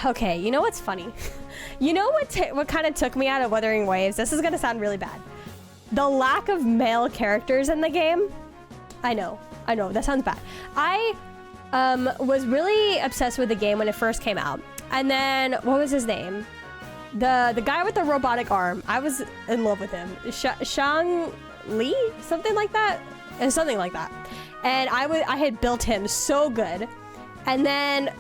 Okay, you know what's funny? You know what kind of took me out of Wuthering Waves? This is gonna sound really bad. The lack of male characters in the game. I know, that sounds bad. I was really obsessed with the game when it first came out. And then, what was his name? The guy with the robotic arm. I was in love with him. Shang Li? Something like that? Something like that. And I had built him so good. And then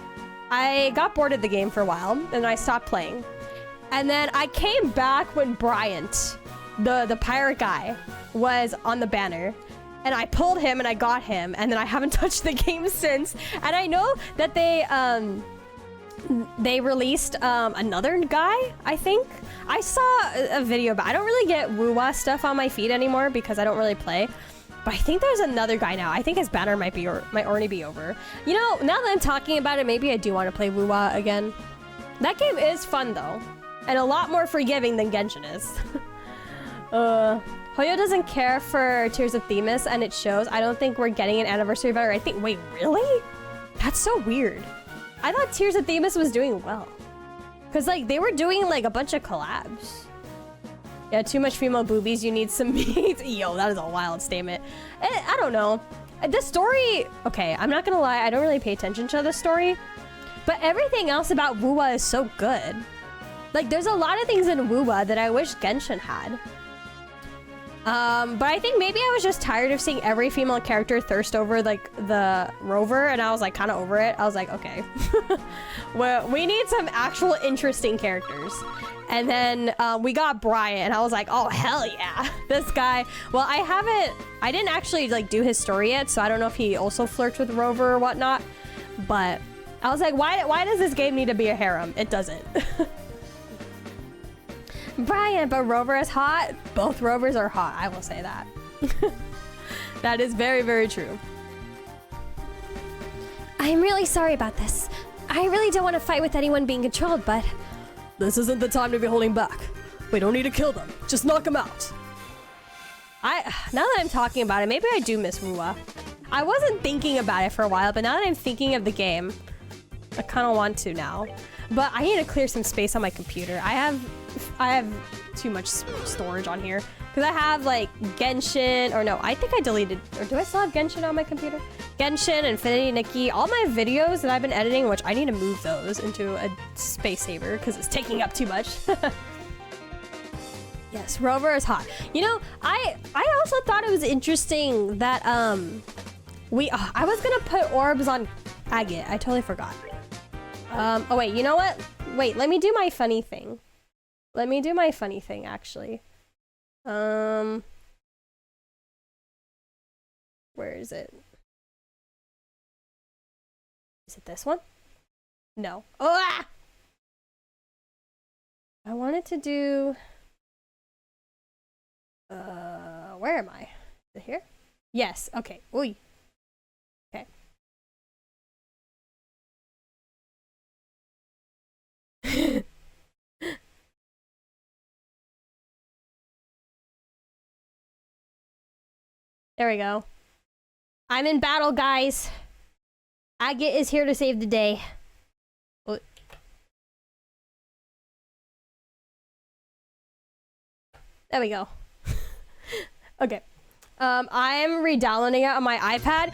I got bored of the game for a while, and I stopped playing. And then I came back when Bryant, the pirate guy, was on the banner. And I pulled him and I got him, and then I haven't touched the game since. And I know that they released another guy, I think. I saw a video, but I don't really get woo-wah stuff on my feed anymore because I don't really play. But I think there's another guy now. I think his banner might already be over. You know, now that I'm talking about it, maybe I do want to play woo-wah again. That game is fun though, and a lot more forgiving than Genshin is. Hoyo doesn't care for Tears of Themis, and it shows. I don't think we're getting an anniversary banner. I think, wait, really? That's so weird. I thought Tears of Themis was doing well. Cause like, they were doing like a bunch of collabs. Yeah, too much female boobies, you need some meat. Yo, that is a wild statement. I don't know. The story, okay, I'm not gonna lie, I don't really pay attention to the story. But everything else about woo-wah is so good. Like, there's a lot of things in woo-wah that I wish Genshin had. But I think maybe I was just tired of seeing every female character thirst over, like, the rover, and I was, like, kind of over it. I was like, okay. Well, we need some actual interesting characters. And then, we got Brian, and I was like, oh, hell yeah. This guy. Well, I didn't actually, like, do his story yet, so I don't know if he also flirts with Rover or whatnot. But I was like, why does this game need to be a harem? It doesn't. Brian, but Rover is hot. Both Rovers are hot, I will say that. That is very, very true. I'm really sorry about this. I really don't want to fight with anyone being controlled, but... This isn't the time to be holding back. We don't need to kill them. Just knock them out. Now that I'm talking about it, maybe I do miss woo-wah. I wasn't thinking about it for a while, but now that I'm thinking of the game, I kind of want to now. But I need to clear some space on my computer. I have too much storage on here. Because I have, like, Genshin, or no, I think I deleted, or do I still have Genshin on my computer? Genshin, Infinity Nikki, all my videos that I've been editing, which I need to move those into a space saver, because it's taking up too much. Yes, Rover is hot. You know, I also thought it was interesting that, I was gonna put orbs on Agate. I totally forgot. Oh wait, you know what? Wait, let me do my funny thing. Let me do my funny thing, actually. Where is it? Is it this one? No. Oh, ah! I wanted to do... where am I? Is it here? Yes, okay. Oy. Okay. There we go. I'm in battle, guys. Agate is here to save the day. Oh. There we go. Okay. I'm re-downloading it on my iPad.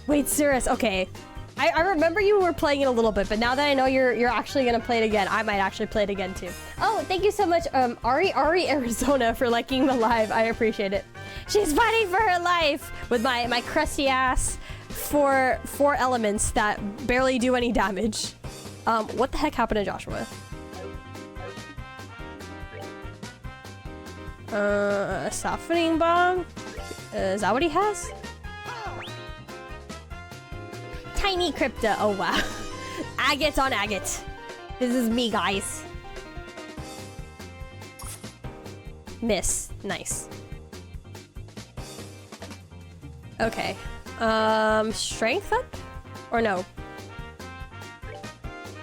Wait, serious? Okay. I remember you were playing it a little bit, but now that I know you're actually gonna play it again, I might actually play it again too. Oh, thank you so much, Ari Arizona, for liking the live. I appreciate it. She's fighting for her life with my crusty ass four elements that barely do any damage. What the heck happened to Joshua? Softening bomb? Is that what he has? Tiny Crypta. Oh wow. Agate on Agate. This is me, guys. Miss. Nice. Okay. Strength up? Or no?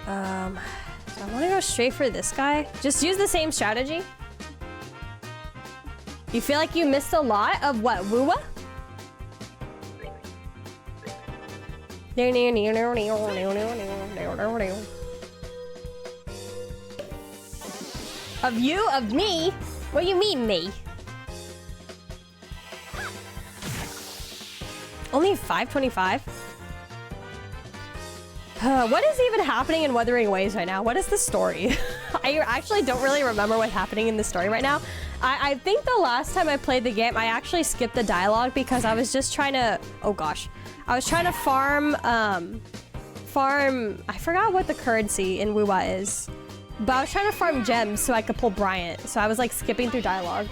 So I want to go straight for this guy. Just use the same strategy. You feel like you missed a lot of what? Woo-wah? corner. What are you? Of you? Of me? What do you mean, me? Only 525? What is even happening in Wuthering Waves right now? What is the story? I actually don't really remember what's happening in the story right now. I think the last time I played the game, I actually skipped the dialogue because I was just trying to... Oh gosh. I was trying to farm... I forgot what the currency in Wuwa is. But I was trying to farm gems so I could pull Bryant. So I was like skipping through dialogue.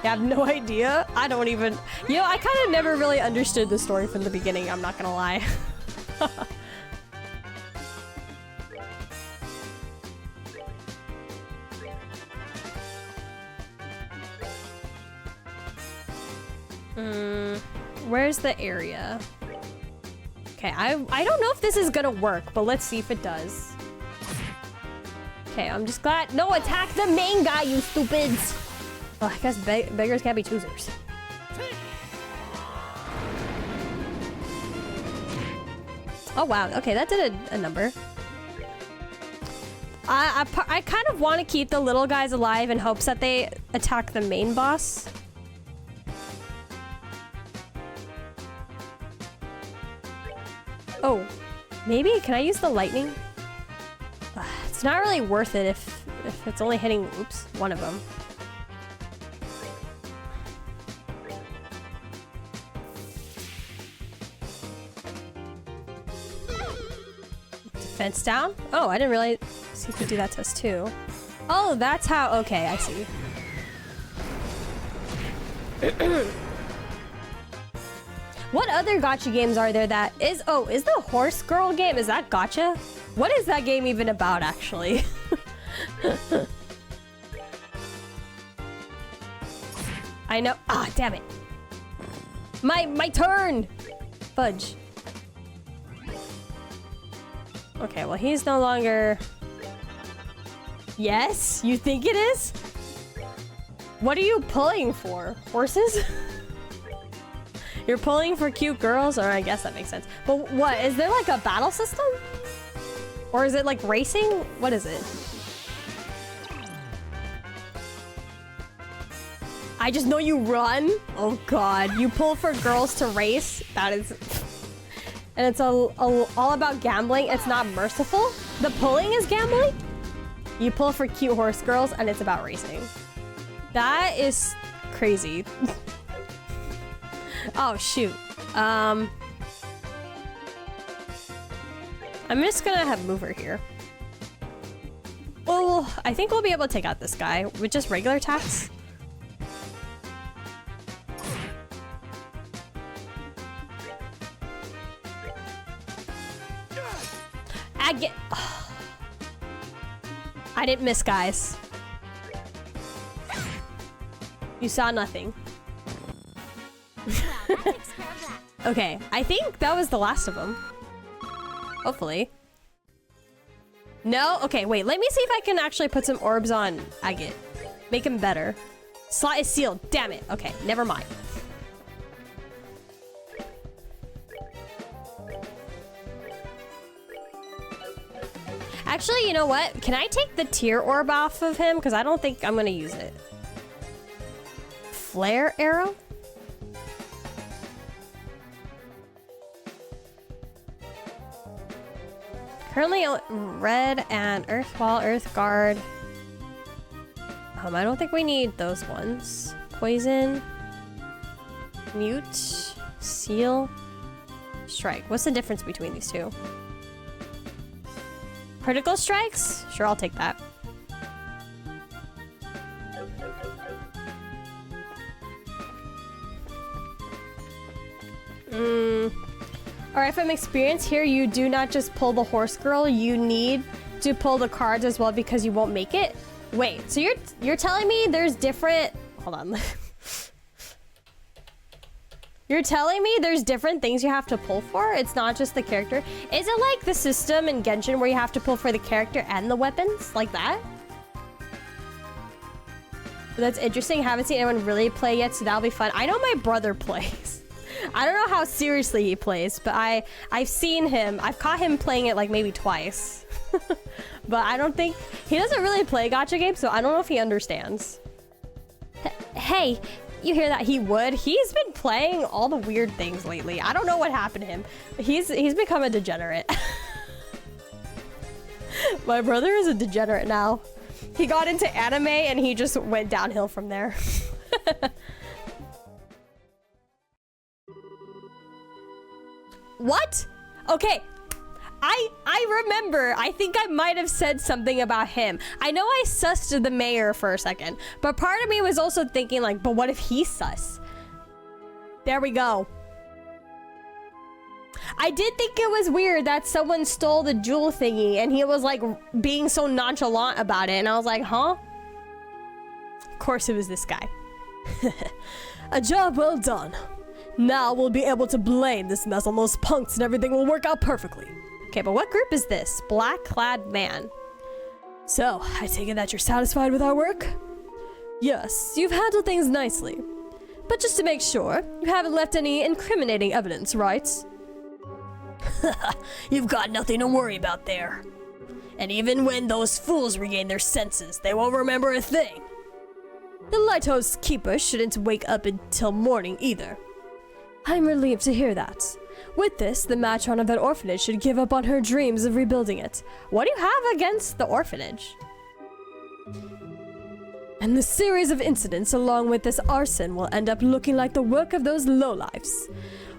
I have no idea. I don't even... You know, I kind of never really understood the story from the beginning. I'm not gonna lie. Where's the area? Okay, I don't know if this is gonna work, but let's see if it does. Okay, I'm just glad... No, attack the main guy, you stupids! Oh, I guess beggars can't be choosers. Oh, wow. Okay, that did a number. I kind of want to keep the little guys alive in hopes that they attack the main boss. Oh, maybe? Can I use the lightning? It's not really worth it if it's only hitting, oops, one of them. Defense down? Oh, I didn't realize you could do that to us too. Oh, that's how, okay, I see. What other gacha games are there that is... Oh, is the horse girl game, is that gacha? What is that game even about, actually? I know... Ah, damn it. My turn! Fudge. Okay, well, he's no longer... Yes? You think it is? What are you pulling for? Horses? You're pulling for cute girls? Or I guess that makes sense. But what? Is there like a battle system? Or is it like racing? What is it? I just know you run. Oh god. You pull for girls to race? That is... And it's all about gambling. It's not merciful. The pulling is gambling? You pull for cute horse girls and it's about racing. That is crazy. Oh, shoot. I'm just gonna have Mover here. Well, I think we'll be able to take out this guy with just regular attacks. Agate. Oh. I didn't miss, guys. You saw nothing. Okay, I think that was the last of them. Hopefully. No? Okay, wait. Let me see if I can actually put some orbs on Agate. Make him better. Slot is sealed. Damn it. Okay, never mind. Actually, you know what? Can I take the tear orb off of him? Because I don't think I'm going to use it. Flare arrow? Currently red and earth wall, earth guard. I don't think we need those ones. Poison. Mute. Seal. Strike. What's the difference between these two? Critical strikes? Sure, I'll take that. Alright, from experience here, you do not just pull the horse girl, you need to pull the cards as well because you won't make it. Wait, so you're telling me there's different... Hold on. You're telling me there's different things you have to pull for? It's not just the character? Is it like the system in Genshin where you have to pull for the character and the weapons? Like that? That's interesting. Haven't seen anyone really play yet, so that'll be fun. I know my brother plays. I don't know how seriously he plays, but I've seen him. I've caught him playing it like maybe twice. But I don't think he doesn't really play gacha games, so I don't know if he understands. Hey, you hear that? He would. He's been playing all the weird things lately. I don't know what happened to him. He's become a degenerate. My brother is a degenerate now. He got into anime and he just went downhill from there. What? Okay. I remember, I think I might have said something about him. I know I sussed the mayor for a second, but part of me was also thinking like, but what if he's sus? There we go. I did think it was weird that someone stole the jewel thingy and he was like being so nonchalant about it, and I was like, huh? Of course it was this guy. A job well done. Now we'll be able to blame this mess on those punks and everything will work out perfectly. Okay, but what group is this? Black-clad man. So, I take it that you're satisfied with our work? Yes, you've handled things nicely. But just to make sure, you haven't left any incriminating evidence, right? You've got nothing to worry about there. And even when those fools regain their senses, they won't remember a thing. The lighthouse keeper shouldn't wake up until morning either. I'm relieved to hear that. With this, the matron of that orphanage should give up on her dreams of rebuilding it. What do you have against the orphanage? And the series of incidents along with this arson will end up looking like the work of those lowlifes.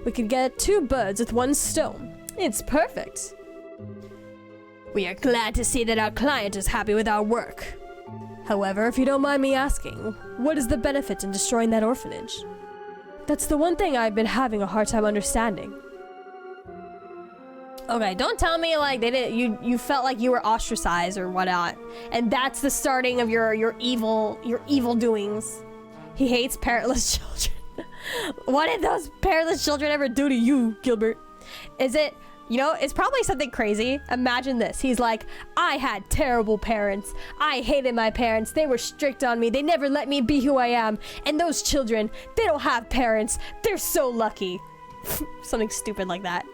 We could get 2 birds with 1 stone. It's perfect. We are glad to see that our client is happy with our work. However, if you don't mind me asking, what is the benefit in destroying that orphanage? That's the one thing I've been having a hard time understanding. Okay, don't tell me like they didn't. You felt like you were ostracized or whatnot, and that's the starting of your evil doings. He hates parentless children. What did those parentless children ever do to you, Gilbert? Is it? You know, it's probably something crazy. Imagine this. He's like, I had terrible parents. I hated my parents. They were strict on me. They never let me be who I am. And those children, they don't have parents. They're so lucky. Something stupid like that.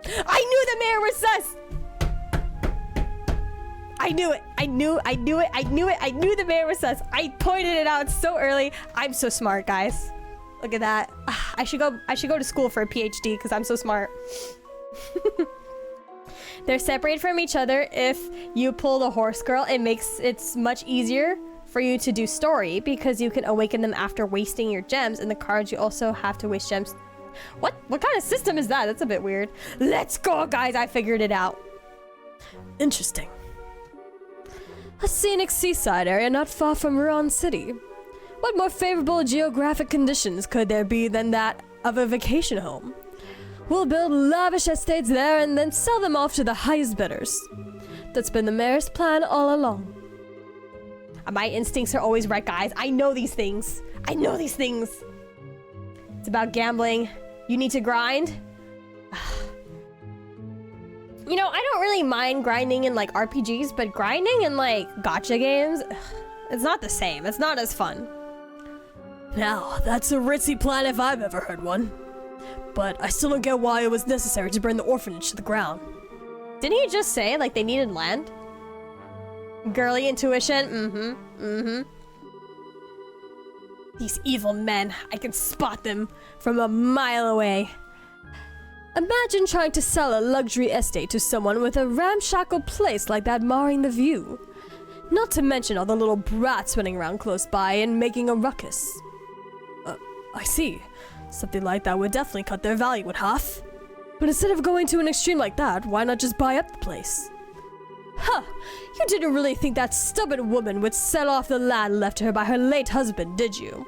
I knew the mayor was sus! I knew it. I knew the mayor was sus. I pointed it out so early. I'm so smart, guys. Look at that. I should go to school for a PhD because I'm so smart. They're separated from each other. If you pull the horse girl, it's much easier for you to do story because you can awaken them after wasting your gems. And the cards, you also have to waste gems. What kind of system is that? That's a bit weird. Let's go, guys. I figured it out. Interesting. A scenic seaside area not far from Ruan City. What more favorable geographic conditions could there be than that of a vacation home? We'll build lavish estates there and then sell them off to the highest bidders. That's been the mayor's plan all along. My instincts are always right, guys. I know these things. It's about gambling. You need to grind. You know, I don't really mind grinding in like RPGs, but grinding in like gacha games, it's not the same. It's not as fun. Now, that's a ritzy plan if I've ever heard one. But I still don't get why it was necessary to burn the orphanage to the ground. Didn't he just say like they needed land? Girly intuition, These evil men, I can spot them from a mile away. Imagine trying to sell a luxury estate to someone with a ramshackle place like that marring the view. Not to mention all the little brats running around close by and making a ruckus. I see. Something like that would definitely cut their value in half. But instead of going to an extreme like that, why not just buy up the place? Huh, you didn't really think that stubborn woman would sell off the land left to her by her late husband, did you?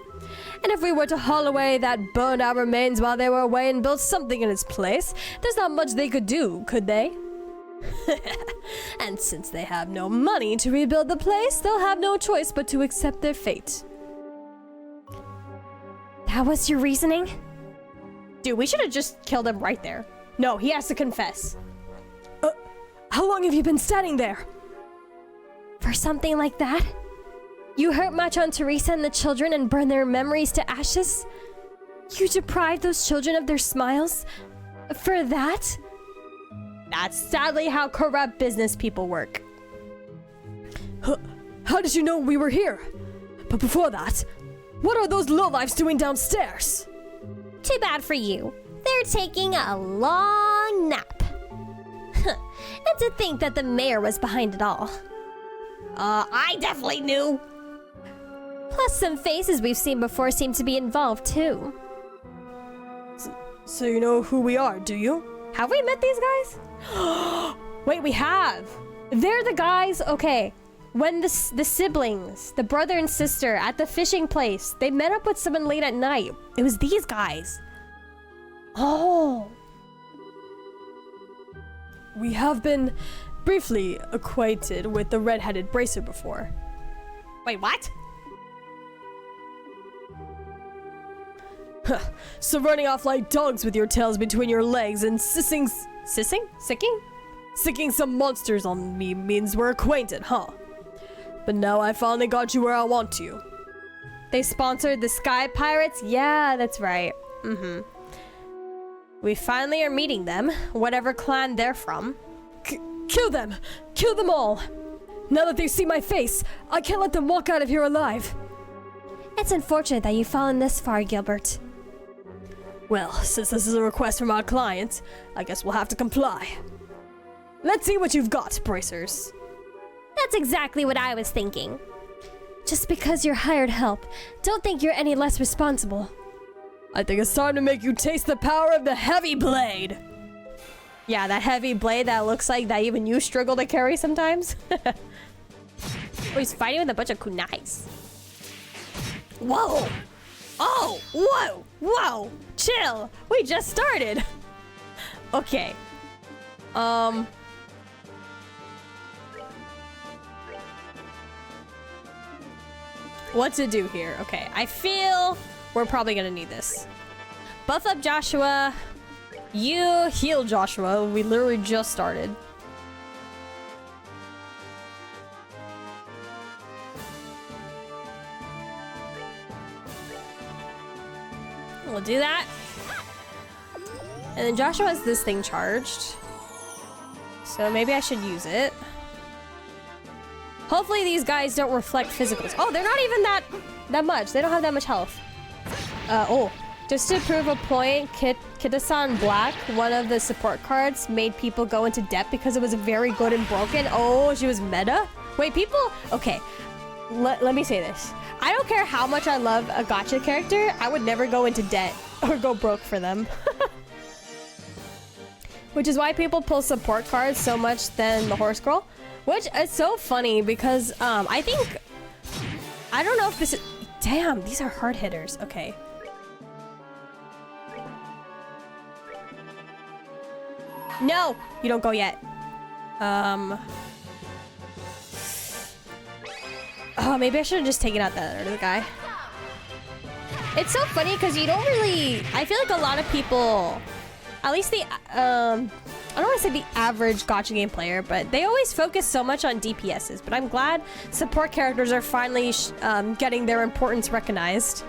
And if we were to haul away that burned out remains while they were away and build something in its place, there's not much they could do, could they? And since they have no money to rebuild the place, they'll have no choice but to accept their fate. That was your reasoning? Dude, we should have just killed him right there. No, he has to confess. How long have you been standing there? For something like that? You hurt much on Teresa and the children and burned their memories to ashes? You deprived those children of their smiles? For that? That's sadly how corrupt business people work. How did you know we were here? But before that, what are those lowlifes doing downstairs? Too bad for you. They're taking a long nap. And to think that the mayor was behind it all. I definitely knew. Plus, some faces we've seen before seem to be involved, too. So you know who we are, do you? Have we met these guys? Wait, we have. They're the guys, okay. When the siblings, the brother and sister at the fishing place, they met up with someone late at night. It was these guys. Oh. We have been briefly acquainted with the red-headed bracer before. Wait, what? So running off like dogs with your tails between your legs and sicking some monsters on me means we're acquainted, huh? But now I finally got you where I want you. They sponsored the Sky Pirates? Yeah, that's right. We finally are meeting them, whatever clan they're from. Kill them! Kill them all! Now that they see my face, I can't let them walk out of here alive. It's unfortunate that you've fallen this far, Gilbert. Well, since this is a request from our client, I guess we'll have to comply. Let's see what you've got, bracers. That's exactly what I was thinking. Just because you're hired help, don't think you're any less responsible. I think it's time to make you taste the power of the heavy blade. Yeah, that heavy blade that looks like that even you struggle to carry sometimes. Oh, he's fighting with a bunch of kunais. Whoa! Oh! Whoa! Whoa! Chill! We just started! Okay. What to do here? Okay, I feel we're probably gonna need this. Buff up Joshua. You heal Joshua. We literally just started. We'll do that. And then Joshua has this thing charged. So maybe I should use it. Hopefully these guys don't reflect physicals. Oh, they're not even that much. They don't have that much health. Oh. Just to prove a point, Kitasan Black, one of the support cards, made people go into debt because it was very good and broken. Oh, she was meta? Wait, people... Okay. Let me say this. I don't care how much I love a gacha character, I would never go into debt or go broke for them. Which is why people pull support cards so much than the horse girl. Which is so funny because I think... I don't know if this is... Damn, these are hard hitters. Okay. No! You don't go yet. Oh, maybe I should have just taken out that other guy. It's so funny because you don't really... I feel like a lot of people... At least the... I don't want to say the average gacha game player, but they always focus so much on DPSs. But I'm glad support characters are finally getting their importance recognized.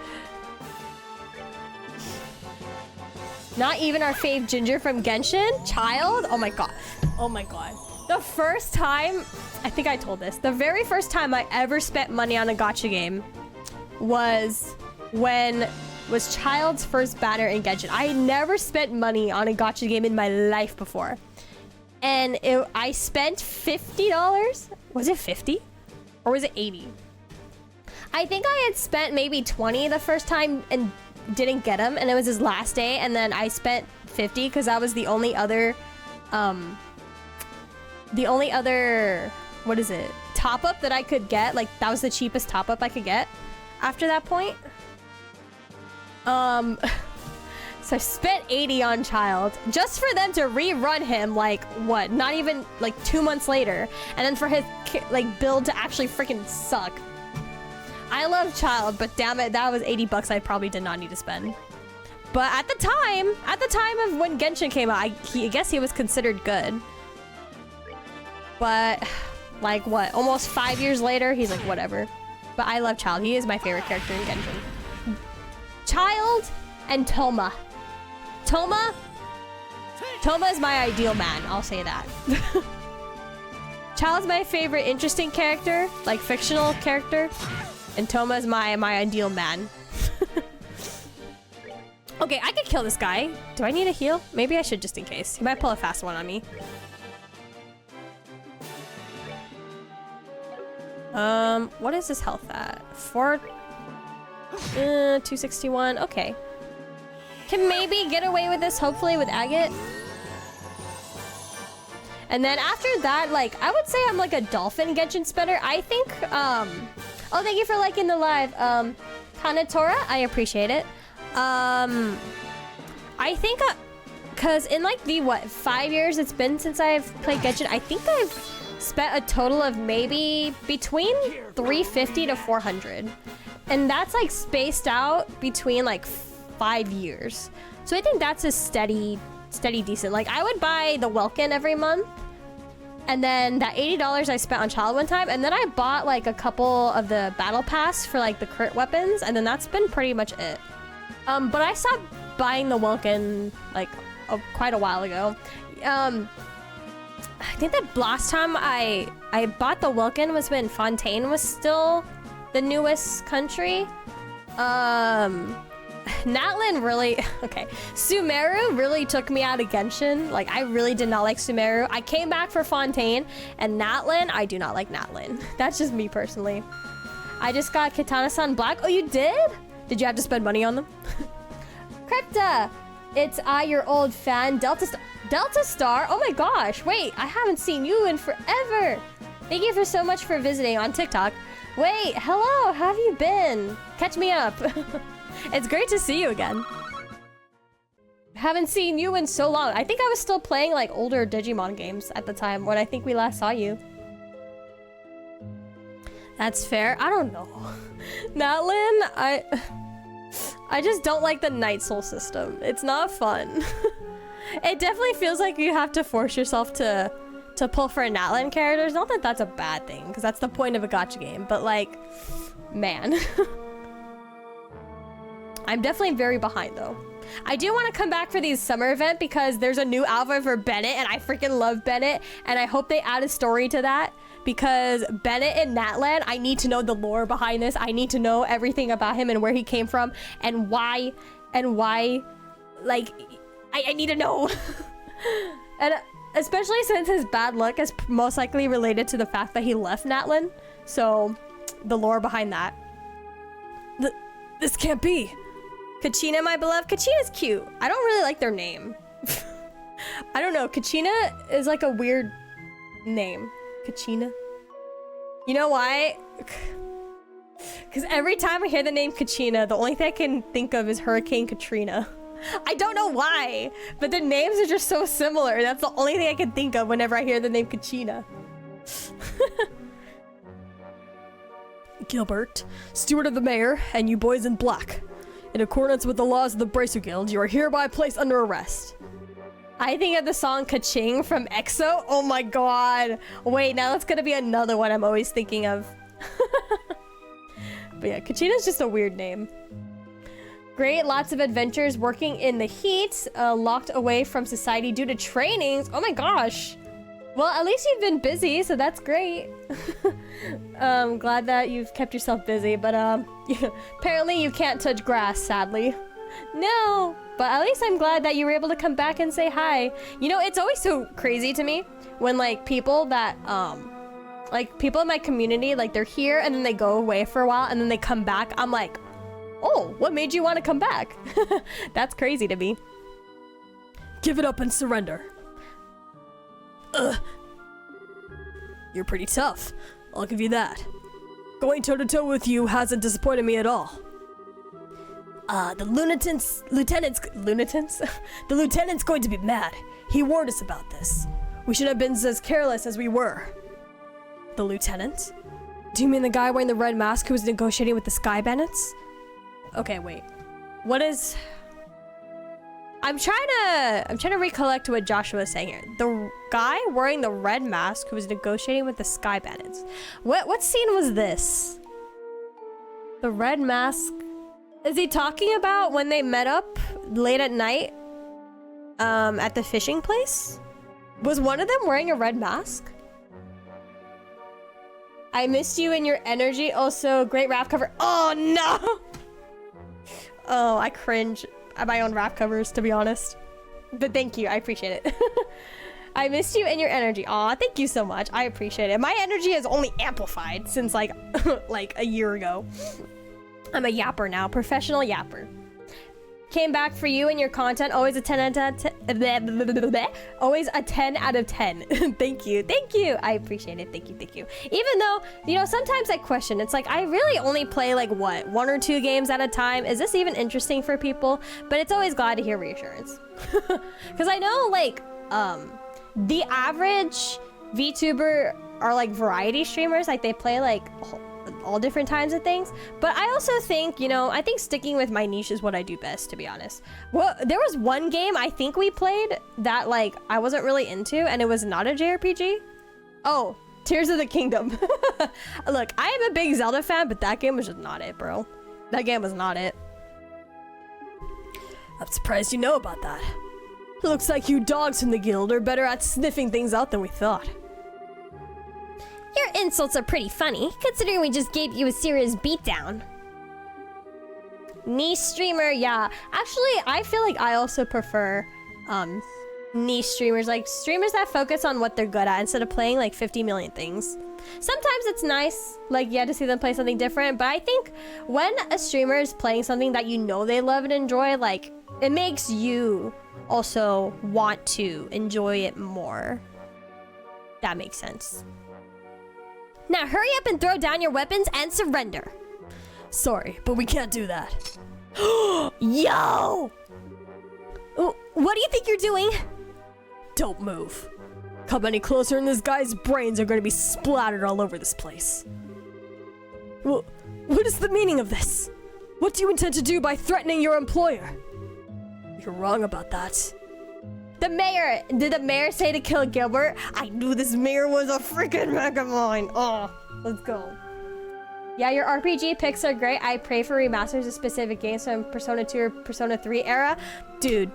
Not even our fave Ginger from Genshin? Child? Oh my god. Oh my god. The first time... I think I told this. The very first time I ever spent money on a gacha game was when... was Child's first banner in Genshin. I never spent money on a gacha game in my life before. And I spent $50? Was it 50? Or was it 80? I think I had spent maybe 20 the first time and didn't get him, and it was his last day, and then I spent 50 because that was the only other what is it, top up that I could get. Like that was the cheapest top up I could get after that point. So I spent 80 on Child just for them to rerun him like what, not even like 2 months later, and then for his like build to actually freaking suck. I love Child, but damn it, that was 80 bucks I probably did not need to spend. But at the time of when Genshin came out, I guess he was considered good. But like what, almost 5 years later, he's like whatever. But I love Child. He is my favorite character in Genshin. Child and Toma. Toma is my ideal man, I'll say that. Child's my favorite interesting character, like fictional character, and Toma is my ideal man. Okay, I could kill this guy. Do I need a heal? Maybe I should just in case. He might pull a fast one on me. What is his health at? 261. Okay. Can maybe get away with this, hopefully, with Agate. And then after that, like, I would say I'm like a dolphin Genshin spinner. I think, oh, thank you for liking the live. Kanatora, I appreciate it. I think, cause in like the, 5 years it's been since I've played Genshin, I think I've spent a total of maybe between 350 to 400. And that's like spaced out between like 5 years. So I think that's a steady decent. Like I would buy the Welkin every month. And then that $80 I spent on Child one time. And then I bought like a couple of the battle pass for like the crit weapons. And then that's been pretty much it. But I stopped buying the Welkin like quite a while ago. I think the last time I bought the Welkin was when Fontaine was still the newest country. Natlin really, okay. Sumeru really took me out of Genshin. Like, I really did not like Sumeru. I came back for Fontaine, and Natlin, I do not like Natlin. That's just me personally. I just got Katana-san Black. Oh, you did? Did you have to spend money on them? Crypta, it's your old fan, Delta Star. Oh my gosh, wait, I haven't seen you in forever. Thank you for so much for visiting on TikTok. Wait, hello, how have you been? Catch me up. It's great to see you again. Haven't seen you in so long. I think I was still playing like older Digimon games at the time when I think we last saw you. That's fair. I don't know. Natlin, I just don't like the Night Soul system. It's not fun. It definitely feels like you have to force yourself to pull for a Natlin characters. Not that that's a bad thing, because that's the point of a gacha game. But like, man. I'm definitely very behind though. I do want to come back for these summer event because there's a new album for Bennett and I freaking love Bennett. And I hope they add a story to that because Bennett in Natland, I need to know the lore behind this. I need to know everything about him and where he came from and why, like, I need to know. And especially since his bad luck is most likely related to the fact that he left Natland. So the lore behind that. This can't be. Kachina, my beloved. Kachina's cute. I don't really like their name. I don't know. Kachina is like a weird name. Kachina. You know why? Because every time I hear the name Kachina, the only thing I can think of is Hurricane Katrina. I don't know why, but the names are just so similar. That's the only thing I can think of whenever I hear the name Kachina. Gilbert, steward of the mayor, and you boys in black. In accordance with the laws of the Bracer Guild, you are hereby placed under arrest. I think of the song Ka-Ching from EXO. Oh my god. Wait, now that's gonna be another one I'm always thinking of. But yeah, Kachina's just a weird name. Great, lots of adventures working in the heat, locked away from society due to trainings. Oh my gosh. Well, at least you've been busy, so that's great. Glad that you've kept yourself busy, but apparently you can't touch grass, sadly. No, but at least I'm glad that you were able to come back and say hi. You know, it's always so crazy to me when like people that, like people in my community, like they're here and then they go away for a while and then they come back. I'm like, oh, what made you want to come back? That's crazy to me. Give it up and surrender. You're pretty tough. I'll give you that. Going toe-to-toe with you hasn't disappointed me at all. The lieutenant's going to be mad. He warned us about this. We should have been as careless as we were. The lieutenant? Do you mean the guy wearing the red mask who was negotiating with the Sky Bandits? Okay, wait. What is... I'm trying to recollect what Joshua was saying here. The guy wearing the red mask who was negotiating with the Sky Bandits. What scene was this? The red mask Is he talking about when they met up late at night at the fishing place? Was one of them wearing a red mask? I missed you and your energy. Also, great rap cover. Oh no! Oh, I cringe at my own rap covers, to be honest. But thank you, I appreciate it. I missed you and your energy. Aw, thank you so much. I appreciate it. My energy has only amplified since like like a year ago. I'm a yapper now, professional yapper. Came back for you and your content. Always a 10 out of 10. Always a 10 out of 10. Thank you. Thank you. I appreciate it. Thank you. Thank you. Even though, you know, sometimes I question. It's like, I really only play like what? 1 or 2 games at a time. Is this even interesting for people? But it's always glad to hear reassurance. Because I know like, the average VTuber are like variety streamers. Like they play like all different kinds of things, but I also think, you know, I think sticking with my niche is what I do best, to be honest. Well, there was one game I think we played that like I wasn't really into, and it was not a JRPG. Oh, Tears of the Kingdom. Look, I am a big Zelda fan, but that game was just not it, bro. That game was not it. I'm surprised you know about that. Looks like you dogs from the guild are better at sniffing things out than we thought. Your insults are pretty funny, considering we just gave you a serious beatdown. Niche streamer, yeah. Actually, I feel like I also prefer niche streamers, like streamers that focus on what they're good at instead of playing like 50 million things. Sometimes it's nice, like, yeah, to see them play something different, but I think when a streamer is playing something that you know they love and enjoy, like, it makes you also want to enjoy it more. That makes sense. Now hurry up and throw down your weapons and surrender. Sorry, but we can't do that. Yo! What do you think you're doing? Don't move. Come any closer and this guy's brains are going to be splattered all over this place. What is the meaning of this? What do you intend to do by threatening your employer? You're wrong about that. The mayor! Did the mayor say to kill Gilbert? I knew this mayor was a freaking megamind. Oh, let's go. Yeah, your RPG picks are great. I pray for remasters of specific games from Persona 2 or Persona 3 era. Dude,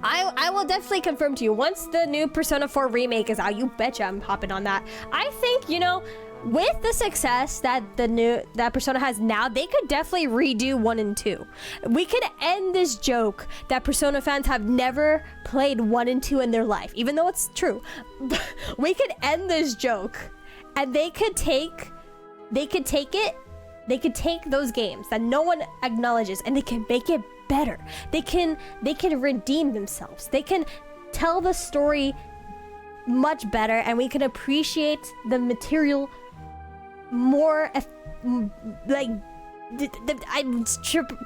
I will definitely confirm to you, once the new Persona 4 remake is out, you betcha I'm hopping on that. I think, you know, with the success that that Persona has now, they could definitely redo 1 and 2. We could end this joke that Persona fans have never played 1 and 2 in their life, even though it's true. We could end this joke, and they could take those games that no one acknowledges, and they can make it better. They can redeem themselves. They can tell the story much better, and we can appreciate the material more. Like, I'm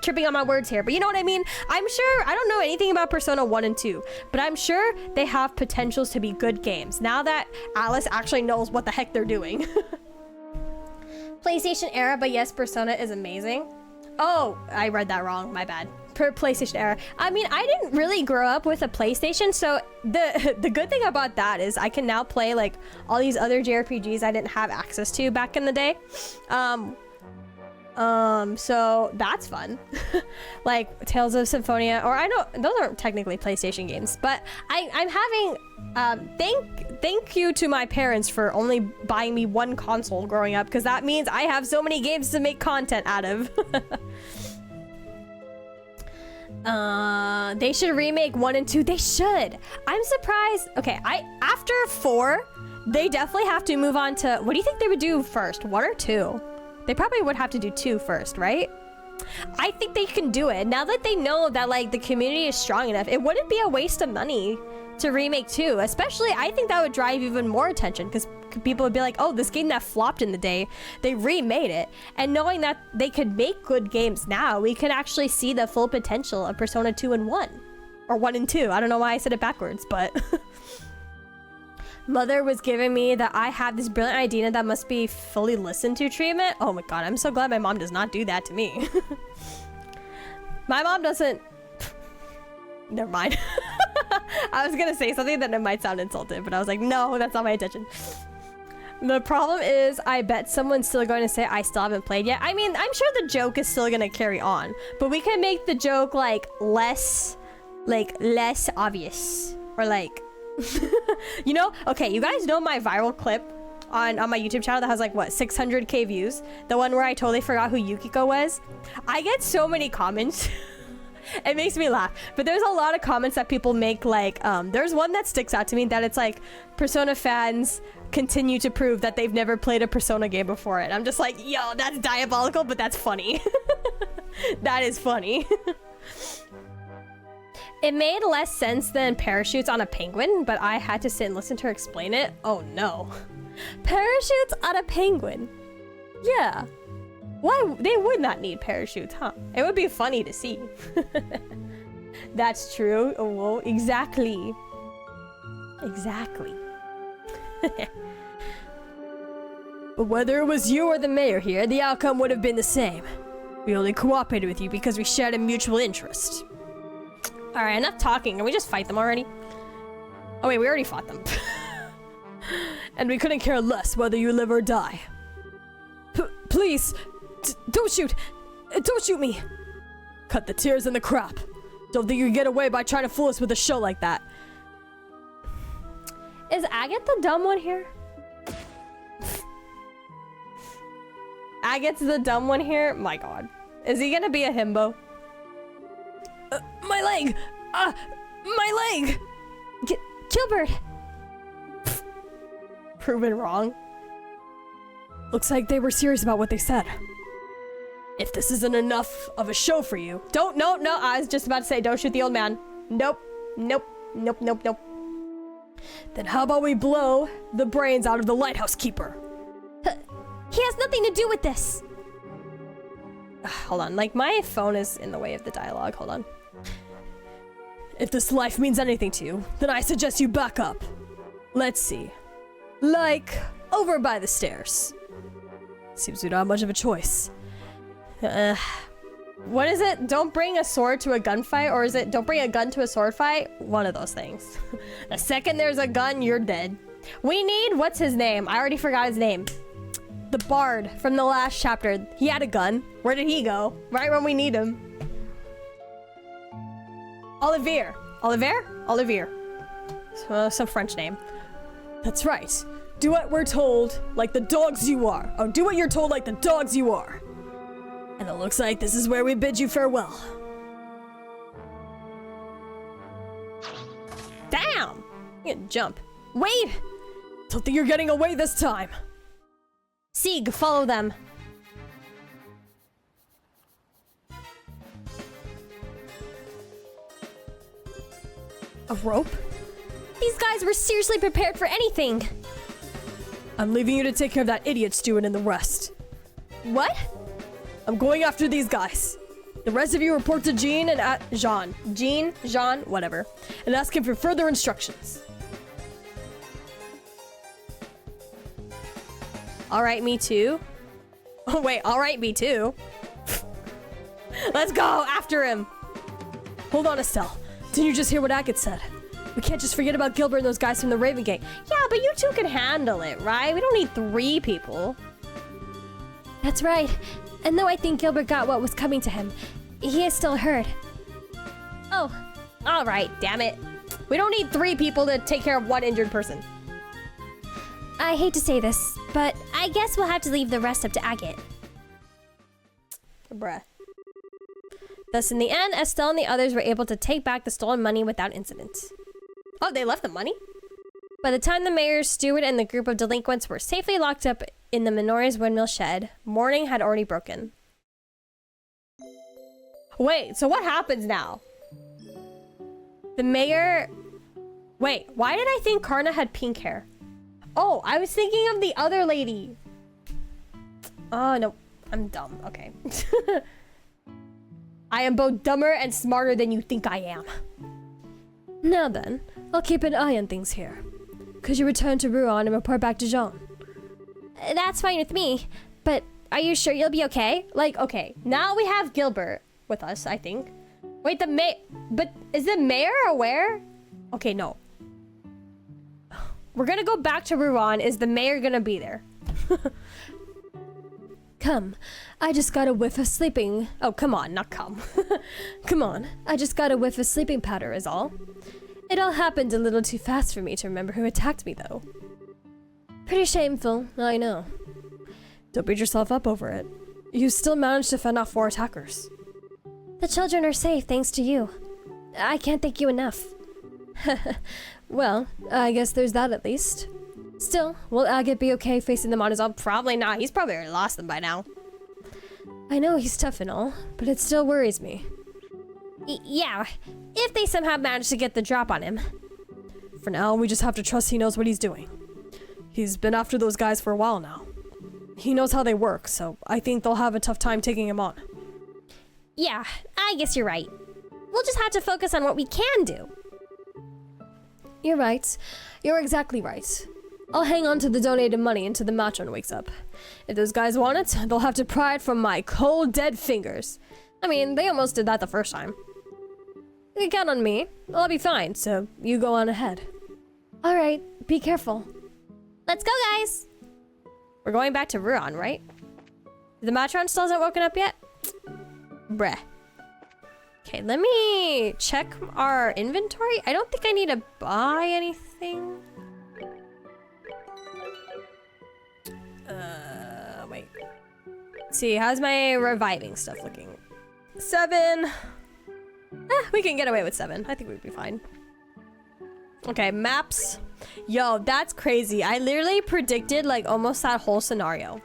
tripping on my words here, but you know what I mean. I'm sure, I don't know anything about Persona 1 and 2, but I'm sure they have potentials to be good games now that Alice actually knows what the heck they're doing. PlayStation era, but yes, Persona is amazing. Oh, I read that wrong, my bad. Per PlayStation era. I mean, I didn't really grow up with a PlayStation, so the good thing about that is I can now play like all these other JRPGs I didn't have access to back in the day. So that's fun. Like Tales of Symphonia, or I know those aren't technically PlayStation games, but I'm having thank you to my parents for only buying me 1 console growing up, because that means I have so many games to make content out of. They should remake 1 and 2. They should. I'm surprised. Okay, after 4, they definitely have to move on to, what do you think they would do first, 1 or 2? They probably would have to do 2 first, right? I think they can do it. Now that they know that like the community is strong enough, it wouldn't be a waste of money to remake 2. Especially, I think that would drive even more attention, because people would be like, oh, this game that flopped in the day, they remade it. And knowing that they could make good games now, we could actually see the full potential of Persona 2 and 1. Or 1 and 2. I don't know why I said it backwards, but... Mother was giving me that I have this brilliant idea that must be fully listened to treatment. Oh my god, I'm so glad my mom does not do that to me. My mom doesn't... Never mind. I was gonna say something that it might sound insulting, but I was like, no, that's not my intention. The problem is, I bet someone's still going to say I still haven't played yet. I mean, I'm sure the joke is still going to carry on, but we can make the joke like less obvious, or like, you know? Okay, you guys know my viral clip on my YouTube channel that has like what 600k views? The one where I totally forgot who Yukiko was. I get so many comments. It makes me laugh, but there's a lot of comments that people make, like there's one that sticks out to me that it's like Persona fans continue to prove that they've never played a Persona game before, and I'm just like, yo, that's diabolical, but that's funny. That is funny. It made less sense than parachutes on a penguin, but I had to sit and listen to her explain it. Oh no. Parachutes on a penguin? Yeah. Why? They would not need parachutes, huh? It would be funny to see. That's true. Oh, exactly. Exactly. But whether it was you or the mayor here, the outcome would have been the same. We only cooperated with you because we shared a mutual interest. Alright, enough talking. Can we just fight them already? Oh wait, we already fought them. And we couldn't care less whether you live or die. Please, don't shoot! Don't shoot me! Cut the tears and the crap. Don't think you can get away by trying to fool us with a show like that. Is Agate the dumb one here? Agate's the dumb one here? My god. Is he gonna be a himbo? My leg! My leg! Gilbert! Proven wrong. Looks like they were serious about what they said. If this isn't enough of a show for you... No, I was just about to say, don't shoot the old man. Nope. Then how about we blow the brains out of the lighthouse keeper? He has nothing to do with this. Hold on, like my phone is in the way of the dialogue. Hold on. If this life means anything to you, then I suggest you back up. Let's see. Like, over by the stairs. Seems we don't have much of a choice. What is it? Don't bring a sword to a gunfight, or is it don't bring a gun to a sword fight? One of those things. The second there's a gun, you're dead. We need, what's his name? I already forgot his name. The bard from the last chapter. He had a gun. Where did he go? Right when we need him. Olivier. Some French name. That's right. Do what we're told, like the dogs you are. Or do what you're told like the dogs you are. And it looks like this is where we bid you farewell. Damn! You can jump. Wait! Don't think you're getting away this time. Sieg, follow them. A rope? These guys were seriously prepared for anything. I'm leaving you to take care of that idiot steward and the rest. What? I'm going after these guys. The rest of you report to Jean and Jean, whatever, and ask him for further instructions. Alright, me too. Oh wait, alright, me too. Let's go after him. Hold on, Estelle. Didn't you just hear what Agate said? We can't just forget about Gilbert and those guys from the Raven Gang. Yeah, but you two can handle it, right? We don't need 3 people. That's right. And though I think Gilbert got what was coming to him, he is still hurt. Oh, alright, damn it. We don't need 3 people to take care of 1 injured person. I hate to say this, but I guess we'll have to leave the rest up to Agate. Bruh. Thus, in the end, Estelle and the others were able to take back the stolen money without incident. Oh, they left the money? By the time the mayor's steward and the group of delinquents were safely locked up in the Minori's windmill shed, morning had already broken. Wait, so what happens now? The mayor... Wait, why did I think Karna had pink hair? Oh, I was thinking of the other lady. Oh, no. I'm dumb. Okay. I am both dumber and smarter than you think I am. Now then, I'll keep an eye on things here. Could you return to Rouen and report back to Jean? That's fine with me, but are you sure you'll be okay? Like, okay, now we have Gilbert with us, I think. Wait, but is the mayor aware? Okay, no. We're gonna go back to Ruan. Is the mayor gonna be there? Come, I just got a whiff of sleeping. Oh, come on, not come. Come on, I just got a whiff of sleeping powder is all. It all happened a little too fast for me to remember who attacked me though. Pretty shameful, I know. Don't beat yourself up over it. You still managed to fend off 4 attackers. The children are safe thanks to you. I can't thank you enough. Well, I guess there's that at least. Still, will Agate be okay facing them on his own? Probably not. He's probably already lost them by now. I know he's tough and all, but it still worries me. Yeah, if they somehow manage to get the drop on him. For now, we just have to trust he knows what he's doing. He's been after those guys for a while now. He knows how they work, so I think they'll have a tough time taking him on. Yeah, I guess you're right. We'll just have to focus on what we can do. You're right. You're exactly right. I'll hang on to the donated money until the matron wakes up. If those guys want it, they'll have to pry it from my cold, dead fingers. I mean, they almost did that the first time. You can count on me. I'll be fine, so you go on ahead. Alright, be careful. Let's go, guys! We're going back to Ruan, right? The matron still hasn't woken up yet? Bruh. Okay, let me check our inventory. I don't think I need to buy anything. Wait. Let's see, how's my reviving stuff looking? 7. We can get away with 7. I think we'd be fine. Okay, maps. Yo, that's crazy. I literally predicted like almost that whole scenario.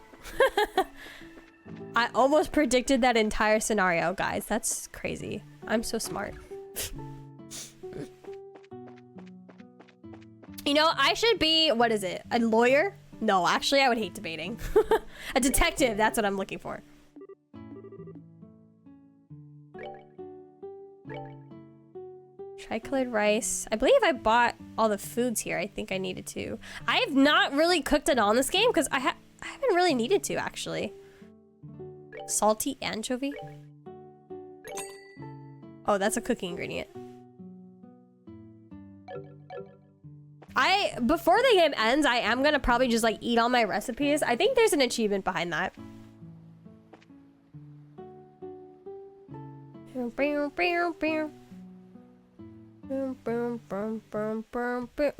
I almost predicted that entire scenario, guys. That's crazy. I'm so smart. You know, I should be, what is it? A lawyer? No, actually, I would hate debating. A detective, that's what I'm looking for. Tricolored rice. I believe I bought all the foods here. I think I needed to. I have not really cooked at all in this game because I haven't really needed to, actually. Salty anchovy? Oh, that's a cooking ingredient. Before the game ends, I am gonna probably just like eat all my recipes. I think there's an achievement behind that.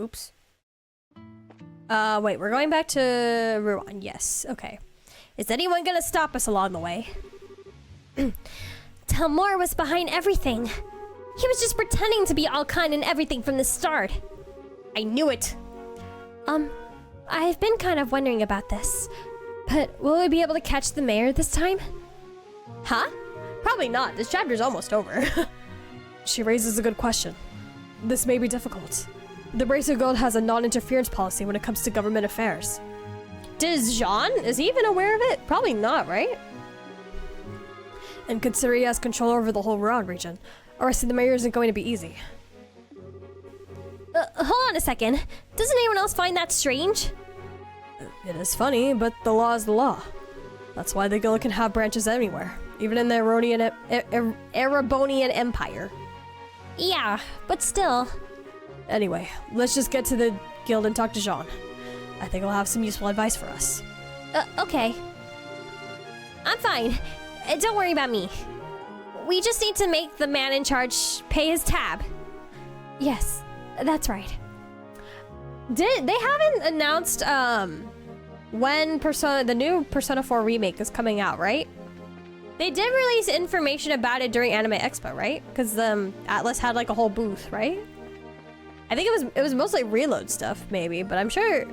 Oops. Wait, we're going back to Ruan. Yes, okay. Is anyone gonna stop us along the way? Talmor was behind everything. He was just pretending to be all kind and everything from the start. I knew it. I've been kind of wondering about this. But will we be able to catch the mayor this time? Huh? Probably not. This chapter's almost over. She raises a good question. This may be difficult. The Bracer Guild has a non-interference policy when it comes to government affairs. Is he even aware of it? Probably not, right? And consider he has control over the whole Ruan region. Arresting the mayor isn't going to be easy. Hold on a second. Doesn't anyone else find that strange? It is funny, but the law is the law. That's why the guild can have branches anywhere, even in the Erebonian Empire. Yeah, but still. Anyway, let's just get to the guild and talk to Jean. I think he'll have some useful advice for us. Okay. I'm fine. Don't worry about me. We just need to make the man in charge pay his tab. Yes, that's right. They haven't announced when the new Persona 4 remake is coming out, right? They did release information about it during Anime Expo, right? Because Atlas had like a whole booth, right? I think it was mostly Reload stuff, maybe, but I'm sure.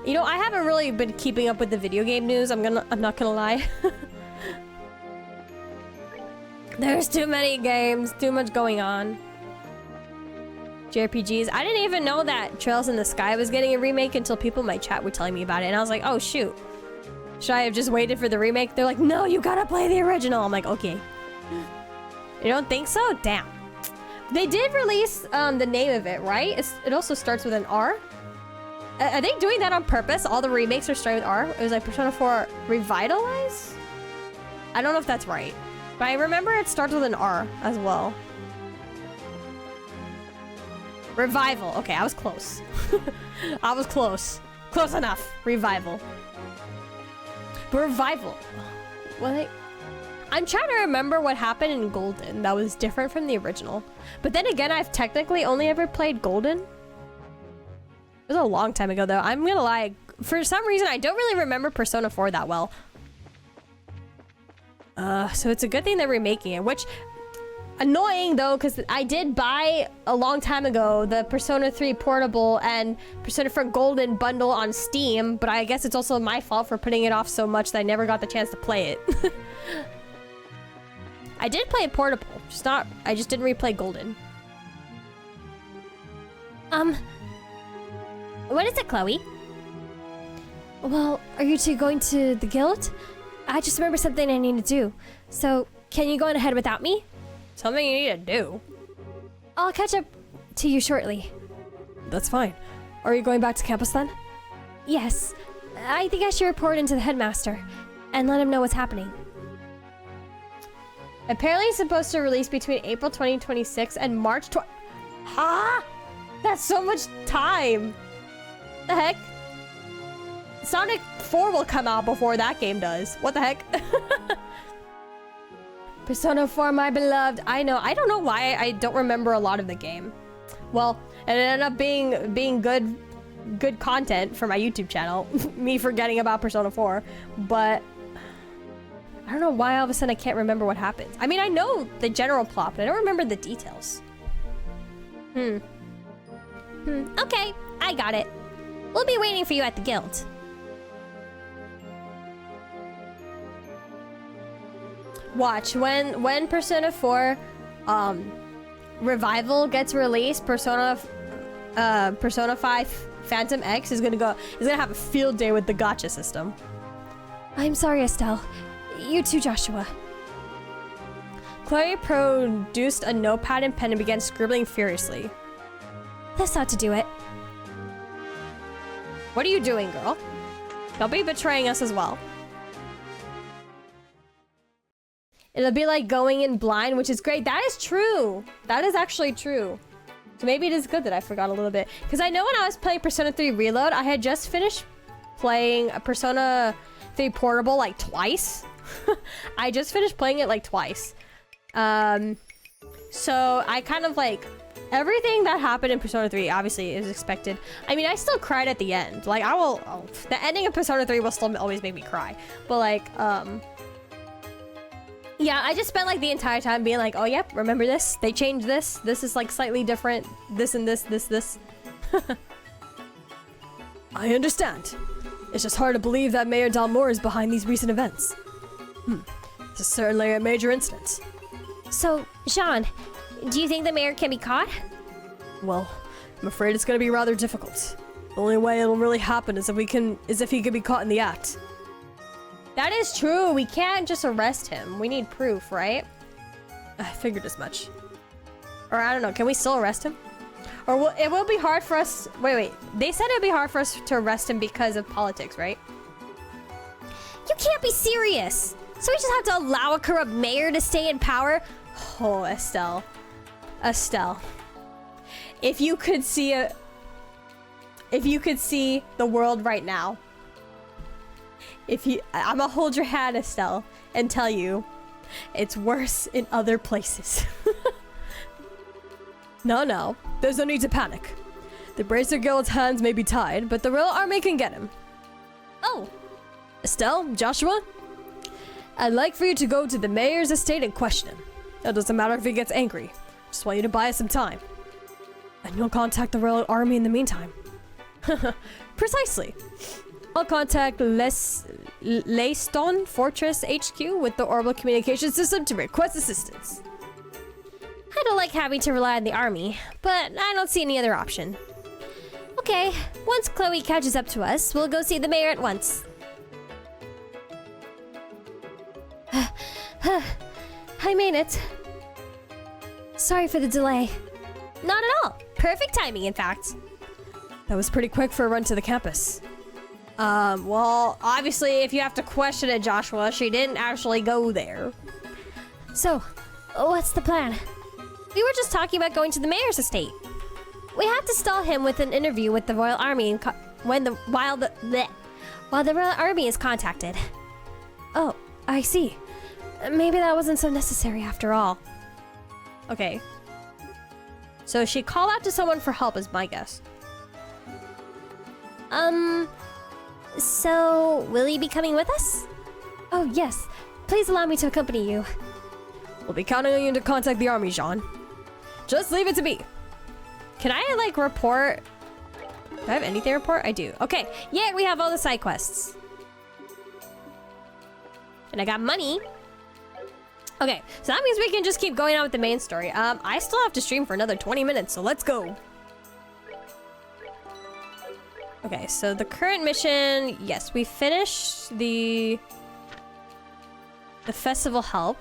You know, I haven't really been keeping up with the video game news. I'm not gonna lie. There's too many games, too much going on. JRPGs. I didn't even know that Trails in the Sky was getting a remake until people in my chat were telling me about it, and I was like, oh shoot. Should I have just waited for the remake? They're like, no, you gotta play the original. I'm like, okay. You don't think so? Damn. They did release the name of it, right? It also starts with an R. Are they doing that on purpose? All the remakes are starting with R? It was like Persona 4 Revitalize? I don't know if that's right. But I remember it starts with an R as well. Revival. Okay, I was close. I was close. Close enough. Revival. But revival. What? I'm trying to remember what happened in Golden that was different from the original. But then again, I've technically only ever played Golden. It was a long time ago, though. I'm gonna lie. For some reason, I don't really remember Persona 4 that well. So it's a good thing they're remaking it, which... Annoying though, because I did buy a long time ago the Persona 3 Portable and Persona 4 Golden bundle on Steam, but I guess it's also my fault for putting it off so much that I never got the chance to play it. I did play it Portable, I just didn't replay Golden. What is it, Chloe? Well, are you two going to the guild? I just remember something I need to do. So, can you go on ahead without me? Something you need to do. I'll catch up to you shortly. That's fine. Are you going back to campus then? Yes. I think I should report into the headmaster and let him know what's happening. Apparently it's supposed to release between April 2026 and March Huh? That's so much time. The heck? Sonic 4 will come out before that game does. What the heck? Persona 4, my beloved. I know. I don't know why I don't remember a lot of the game. Well, it ended up being good content for my YouTube channel. Me forgetting about Persona 4, but I don't know why all of a sudden I can't remember what happens. I mean, I know the general plot, but I don't remember the details. Okay, I got it. We'll be waiting for you at the guild. Watch, when Persona 4 Revival gets released, Persona 5 Phantom X is gonna have a field day with the gacha system. I'm sorry, Estelle. You too, Joshua. Chloe produced a notepad and pen and began scribbling furiously. This ought to do it. What are you doing, girl? Don't be betraying us as well. It'll be like going in blind, which is great. That is true. That is actually true. So maybe it is good that I forgot a little bit. Because I know when I was playing Persona 3 Reload, I had just finished playing a Persona 3 Portable like twice. I just finished playing it like twice. So I kind of like... Everything that happened in Persona 3 obviously is expected. I mean, I still cried at the end. Like, the ending of Persona 3 will still always make me cry. But like, yeah, I just spent like the entire time being like, oh yep, remember this? They changed this. This is like slightly different. This and this. I understand. It's just hard to believe that Mayor Dalmore is behind these recent events. This is certainly a major incident. So, Jean, do you think the mayor can be caught? Well, I'm afraid it's gonna be rather difficult. The only way it'll really happen is if he can be caught in the act. That is true. We can't just arrest him. We need proof, right? I figured as much. Or I don't know. Can we still arrest him? Or it will be hard for us... Wait. They said it'd be hard for us to arrest him because of politics, right? You can't be serious. So we just have to allow a corrupt mayor to stay in power? Oh, Estelle. If you could see the world right now. I'm gonna hold your hand, Estelle, and tell you it's worse in other places. No. There's no need to panic. The Bracer Guild's hands may be tied, but the real army can get him. Oh. Estelle, Joshua, I'd like for you to go to the mayor's estate and question him. It doesn't matter if he gets angry. Just want you to buy us some time. And you'll contact the royal army in the meantime. Precisely. I'll contact Leiston Fortress HQ with the orbital communication system to request assistance. I don't like having to rely on the army, but I don't see any other option. Okay, once Chloe catches up to us, we'll go see the mayor at once. I made it. Sorry for the delay. Not at all. Perfect timing, in fact. That was pretty quick for a run to the campus. Well, obviously, if you have to question it, Joshua, she didn't actually go there. So, what's the plan? We were just talking about going to the mayor's estate. We have to stall him with an interview with the Royal Army while the Royal Army is contacted. Oh, I see. Maybe that wasn't so necessary after all. Okay. So she called out to someone for help is my guess. So will you be coming with us? Oh, yes. Please allow me to accompany you. We'll be counting on you to contact the army, Jean. Just leave it to me. Can I, like, report? Do I have anything to report? I do. Okay. Yeah, we have all the side quests. And I got money. Okay, so that means we can just keep going on with the main story. I still have to stream for another 20 minutes, so let's go. Okay, so the current mission, yes, we finished the festival help.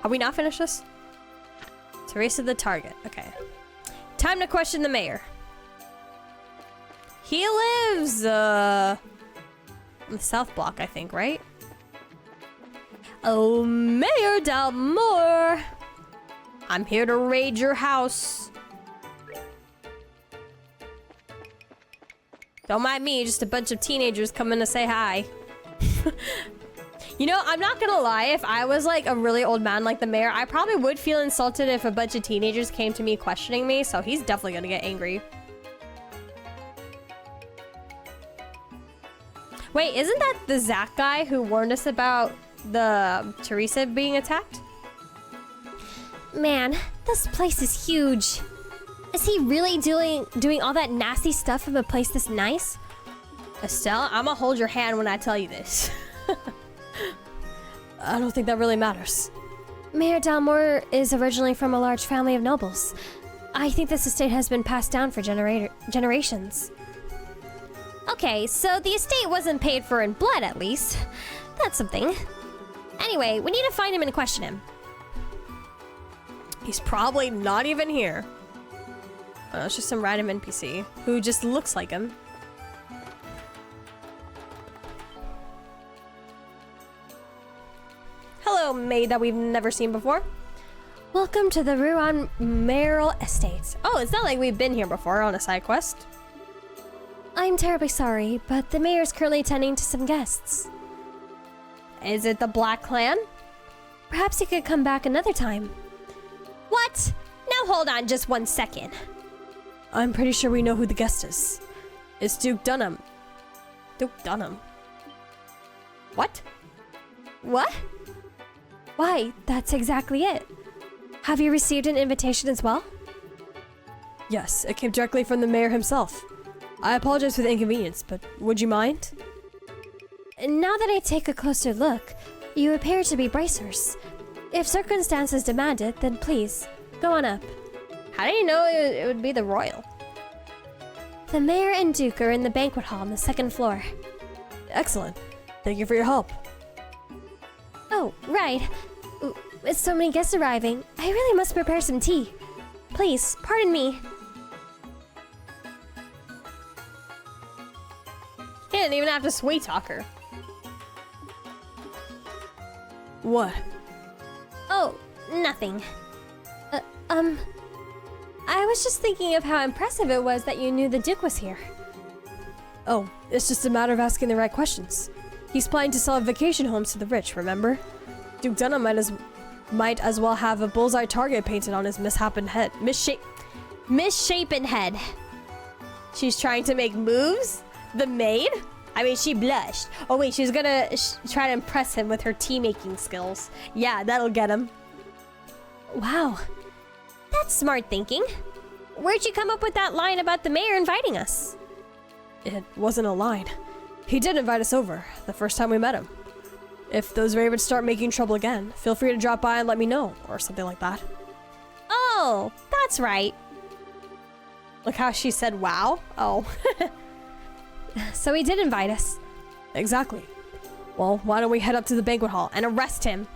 Are we not finished this? Teresa the target, okay. Time to question the mayor. He lives, on the south block, I think, right? Oh, Mayor Dalmore, I'm here to raid your house. Don't mind me, just a bunch of teenagers coming to say hi. You know, I'm not gonna lie, if I was like a really old man like the mayor, I probably would feel insulted if a bunch of teenagers came to me questioning me, so he's definitely gonna get angry. Wait, isn't that the Zach guy who warned us about the Teresa being attacked? Man, this place is huge. Is he really doing all that nasty stuff in a place this nice? Estelle, I'm gonna hold your hand when I tell you this. I don't think that really matters. Mayor Dalmore is originally from a large family of nobles. I think this estate has been passed down for generations. Okay, so the estate wasn't paid for in blood, at least. That's something. Anyway, we need to find him and question him. He's probably not even here. It's just some random NPC who just looks like him. Hello, maid that we've never seen before. Welcome to the Ruan Mayoral Estate. Oh, it's not like we've been here before on a side quest. I'm terribly sorry, but the mayor's currently attending to some guests. Is it the Black Clan? Perhaps he could come back another time. What? Now hold on just 1 second. I'm pretty sure we know who the guest is. It's Duke Dunham. Duke Dunham? What? What? Why, that's exactly it. Have you received an invitation as well? Yes, it came directly from the mayor himself. I apologize for the inconvenience, but would you mind? Now that I take a closer look, you appear to be bracers. If circumstances demand it, then please, go on up. How do you know it would be the royal? The mayor and Duke are in the banquet hall on the 2nd floor. Excellent. Thank you for your help. Oh, right. With so many guests arriving, I really must prepare some tea. Please, pardon me. He didn't even have to sweet talk her. What? Oh, nothing. I was just thinking of how impressive it was that you knew the Duke was here. Oh, it's just a matter of asking the right questions. He's planning to sell vacation homes to the rich, remember? Duke Dunham might as well have a bullseye target painted on his misshapen head. Misshapen head. She's trying to make moves? The maid? I mean, she blushed. Oh wait, she's gonna try to impress him with her tea-making skills. Yeah, that'll get him. Wow. That's smart thinking. Where'd you come up with that line about the mayor inviting us? It wasn't a line. He did invite us over, the first time we met him. If those ravens start making trouble again, feel free to drop by and let me know, or something like that. Oh, that's right. Look how she said wow. Oh. So he did invite us. Exactly. Well, why don't we head up to the banquet hall And arrest him.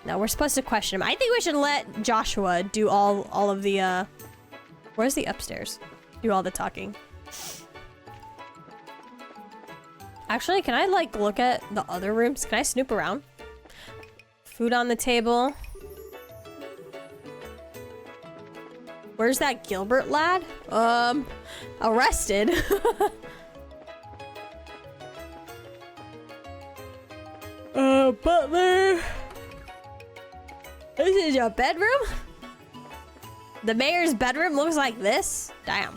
No, we're supposed to question him. I think we should let Joshua do all of the, where's the upstairs? Do all the talking. Actually, can I, like, look at the other rooms? Can I snoop around? Food on the table. Where's that Gilbert lad? Arrested. Butler. This is your bedroom? The mayor's bedroom looks like this? Damn.